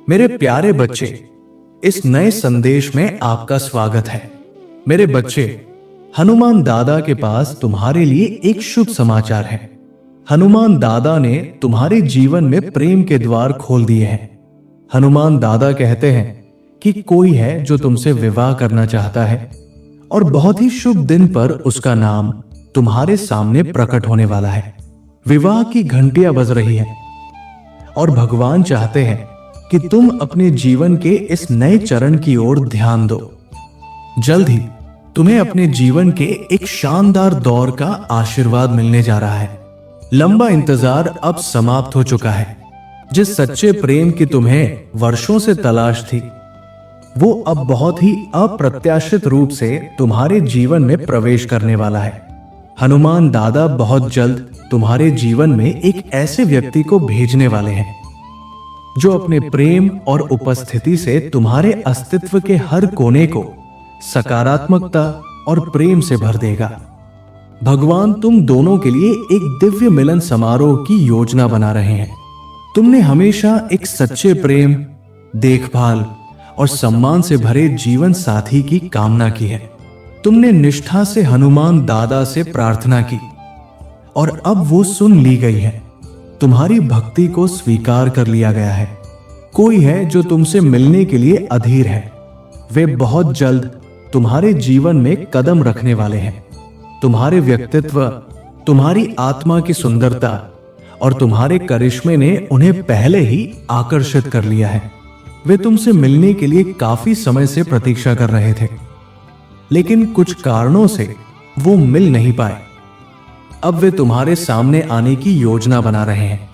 मेरे प्यारे बच्चे, इस नए संदेश में आपका स्वागत है। मेरे बच्चे, हनुमान दादा के पास तुम्हारे लिए एक शुभ समाचार है। हनुमान दादा ने तुम्हारे जीवन में प्रेम के द्वार खोल दिए हैं। हनुमान दादा कहते हैं कि कोई है जो तुमसे विवाह करना चाहता है और बहुत ही शुभ दिन पर उसका नाम तुम्हारे सामने प्रकट होने वाला है। विवाह की घंटियां बज रही हैं और भगवान चाहते हैं कि तुम अपने जीवन के इस नए चरण की ओर ध्यान दो। जल्द ही तुम्हें अपने जीवन के एक शानदार दौर का आशीर्वाद मिलने जा रहा है। लंबा इंतजार अब समाप्त हो चुका है। जिस सच्चे प्रेम की तुम्हें वर्षों से तलाश थी, वो अब बहुत ही अप्रत्याशित रूप से तुम्हारे जीवन में प्रवेश करने वाला है। हनुमान दादा बहुत जल्द तुम्हारे जीवन में एक ऐसे व्यक्ति को भेजने वाले हैं जो अपने प्रेम और उपस्थिति से तुम्हारे अस्तित्व के हर कोने को सकारात्मकता और प्रेम से भर देगा। भगवान तुम दोनों के लिए एक दिव्य मिलन समारोह की योजना बना रहे हैं। तुमने हमेशा एक सच्चे प्रेम, देखभाल और सम्मान से भरे जीवन साथी की कामना की है। तुमने निष्ठा से हनुमान दादा से प्रार्थना की और अब वो सुन ली गई है। तुम्हारी भक्ति को स्वीकार कर लिया गया है। कोई है जो तुमसे मिलने के लिए अधीर है। वे बहुत जल्द तुम्हारे जीवन में कदम रखने वाले हैं। तुम्हारे व्यक्तित्व, तुम्हारी आत्मा की सुंदरता और तुम्हारे करिश्मे ने उन्हें पहले ही आकर्षित कर लिया है। वे तुमसे मिलने के लिए काफी समय से प्रतीक्षा कर रहे थे, लेकिन कुछ कारणों से वो मिल नहीं पाए। अब वे तुम्हारे सामने आने की योजना बना रहे हैं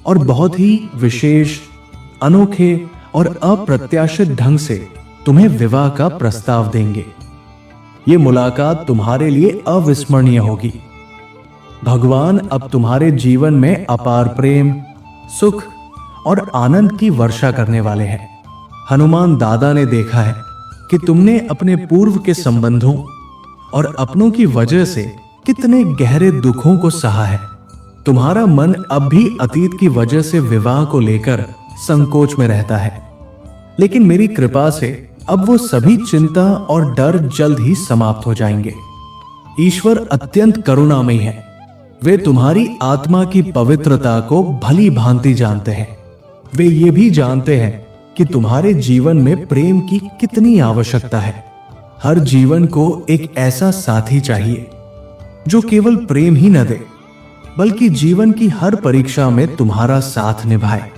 और बहुत ही विशेष, अनोखे और अप्रत्याशित ढंग से तुम्हें विवाह का प्रस्ताव देंगे। ये मुलाकात तुम्हारे लिए अविस्मरणीय होगी। भगवान अब तुम्हारे जीवन में अपार प्रेम, सुख और आनंद की वर्षा करने वाले हैं। हनुमान दादा ने देखा है कि तुमने अपने पूर्व के संबंधों और अपनों की वजह से कितने गहरे दुखों को सहा है। तुम्हारा मन अब भी अतीत की वजह से विवाह को लेकर संकोच में रहता है, लेकिन मेरी कृपा से अब वो सभी चिंता और डर जल्द ही समाप्त हो जाएंगे। ईश्वर अत्यंत करुणामयी है। वे तुम्हारी आत्मा की पवित्रता को भली भांति जानते हैं। वे ये भी जानते हैं कि तुम्हारे जीवन में प्रेम की कितनी आवश्यकता है। हर जीवन को एक ऐसा साथी चाहिए जो केवल प्रेम ही न दे, बल्कि जीवन की हर परीक्षा में तुम्हारा साथ निभाए।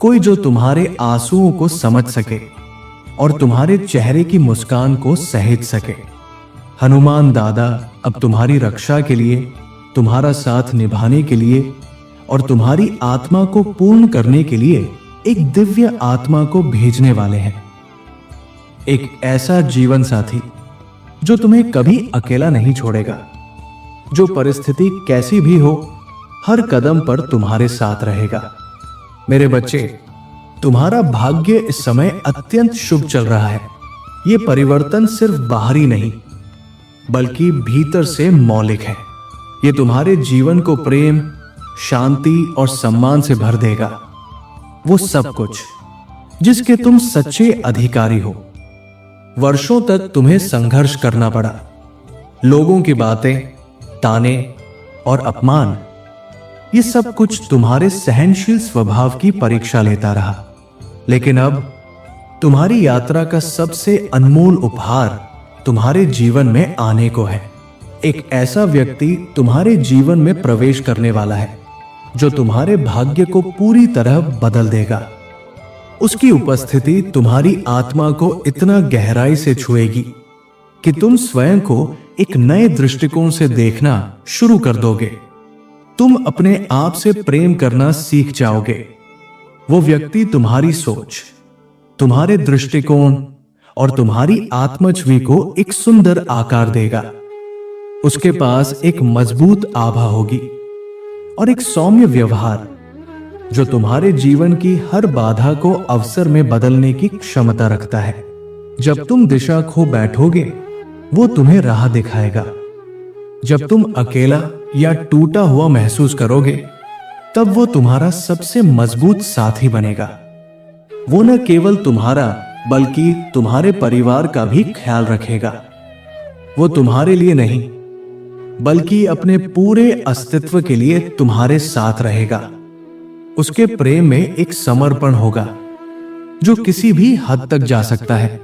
कोई जो तुम्हारे आंसुओं को समझ सके और तुम्हारे चेहरे की मुस्कान को सहेज सके। हनुमान दादा अब तुम्हारी रक्षा के लिए, तुम्हारा साथ निभाने के लिए और तुम्हारी आत्मा को पूर्ण करने के लिए एक दिव्य आत्मा को भेजने वाले हैं। एक ऐसा जीवन साथी जो तुम्हें कभी अकेला नहीं छोड़ेगा, जो परिस्थिति कैसी भी हो, हर कदम पर तुम्हारे साथ रहेगा। मेरे बच्चे, तुम्हारा भाग्य इस समय अत्यंत शुभ चल रहा है। ये परिवर्तन सिर्फ बाहरी नहीं, बल्कि भीतर से मौलिक है। ये तुम्हारे जीवन को प्रेम, शांति और सम्मान से भर देगा। वो सब कुछ जिसके तुम सच्चे अधिकारी हो। वर्षों तक तुम्हें संघर्ष करना पड़ा। लोगों की बातें, ताने और अपमान, ये सब कुछ तुम्हारे सहनशील स्वभाव की परीक्षा लेता रहा। लेकिन अब तुम्हारी यात्रा का सबसे अनमोल उपहार तुम्हारे जीवन में आने को है। एक ऐसा व्यक्ति तुम्हारे जीवन में प्रवेश करने वाला है जो तुम्हारे भाग्य को पूरी तरह बदल देगा। उसकी उपस्थिति तुम्हारी आत्मा को इतना गहराई से छुएगी कि तुम स्वयं को एक नए दृष्टिकोण से देखना शुरू कर दोगे। तुम अपने आप से प्रेम करना सीख जाओगे। वो व्यक्ति तुम्हारी सोच, तुम्हारे दृष्टिकोण और तुम्हारी आत्मछवि को एक सुंदर आकार देगा। उसके पास एक मजबूत आभा होगी और एक सौम्य व्यवहार जो तुम्हारे जीवन की हर बाधा को अवसर में बदलने की क्षमता रखता है। जब तुम दिशा खो बैठोगे, वो तुम्हें राह दिखाएगा। जब तुम अकेला या टूटा हुआ महसूस करोगे, तब वो तुम्हारा सबसे मजबूत साथी बनेगा। वो न केवल तुम्हारा बल्कि तुम्हारे परिवार का भी ख्याल रखेगा। वो तुम्हारे लिए नहीं बल्कि अपने पूरे अस्तित्व के लिए तुम्हारे साथ रहेगा। उसके प्रेम में एक समर्पण होगा जो किसी भी हद तक जा सकता है,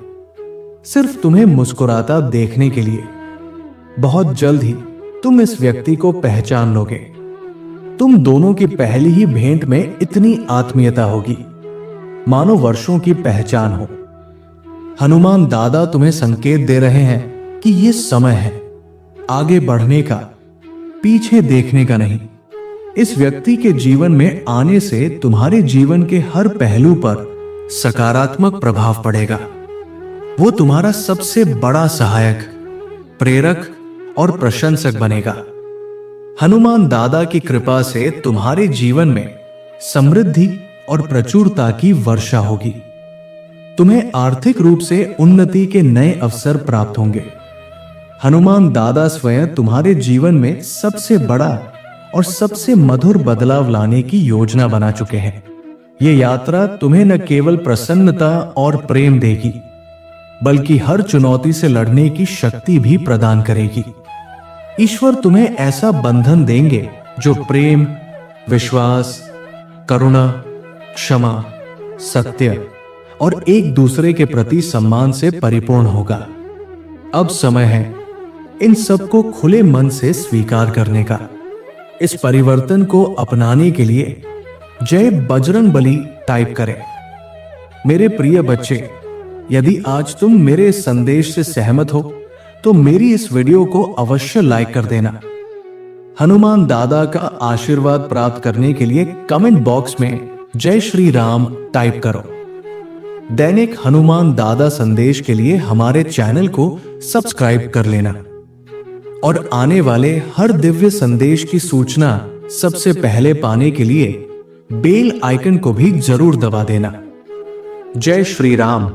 सिर्फ तुम्हें मुस्कुराता देखने के लिए। बहुत जल्द ही तुम इस व्यक्ति को पहचान लोगे। तुम दोनों की पहली ही भेंट में इतनी आत्मीयता होगी मानो वर्षों की पहचान हो। हनुमान दादा तुम्हें संकेत दे रहे हैं कि यह समय है आगे बढ़ने का, पीछे देखने का नहीं। इस व्यक्ति के जीवन में आने से तुम्हारे जीवन के हर पहलू पर सकारात्मक प्रभाव पड़ेगा। वो तुम्हारा सबसे बड़ा सहायक, प्रेरक और प्रशंसक बनेगा। हनुमान दादा की कृपा से तुम्हारे जीवन में समृद्धि और प्रचुरता की वर्षा होगी। तुम्हें आर्थिक रूप से उन्नति के नए अवसर प्राप्त होंगे। हनुमान दादा स्वयं तुम्हारे जीवन में सबसे बड़ा और सबसे मधुर बदलाव लाने की योजना बना चुके हैं। ये यात्रा तुम्हें न केवल प्रसन्नता और प्रेम देगी बल्कि हर चुनौती से लड़ने की शक्ति भी प्रदान करेगी। ईश्वर तुम्हें ऐसा बंधन देंगे जो प्रेम, विश्वास, करुणा, क्षमा, सत्य और एक दूसरे के प्रति सम्मान से परिपूर्ण होगा। अब समय है इन सबको खुले मन से स्वीकार करने का। इस परिवर्तन को अपनाने के लिए जय बजरंगबली टाइप करें। मेरे प्रिय बच्चे, यदि आज तुम मेरे इस संदेश से सहमत हो तो मेरी इस वीडियो को अवश्य लाइक कर देना। हनुमान दादा का आशीर्वाद प्राप्त करने के लिए कमेंट बॉक्स में जय श्री राम टाइप करो। दैनिक हनुमान दादा संदेश के लिए हमारे चैनल को सब्सक्राइब कर लेना और आने वाले हर दिव्य संदेश की सूचना सबसे पहले पाने के लिए बेल आइकन को भी जरूर दबा देना। जय श्री राम।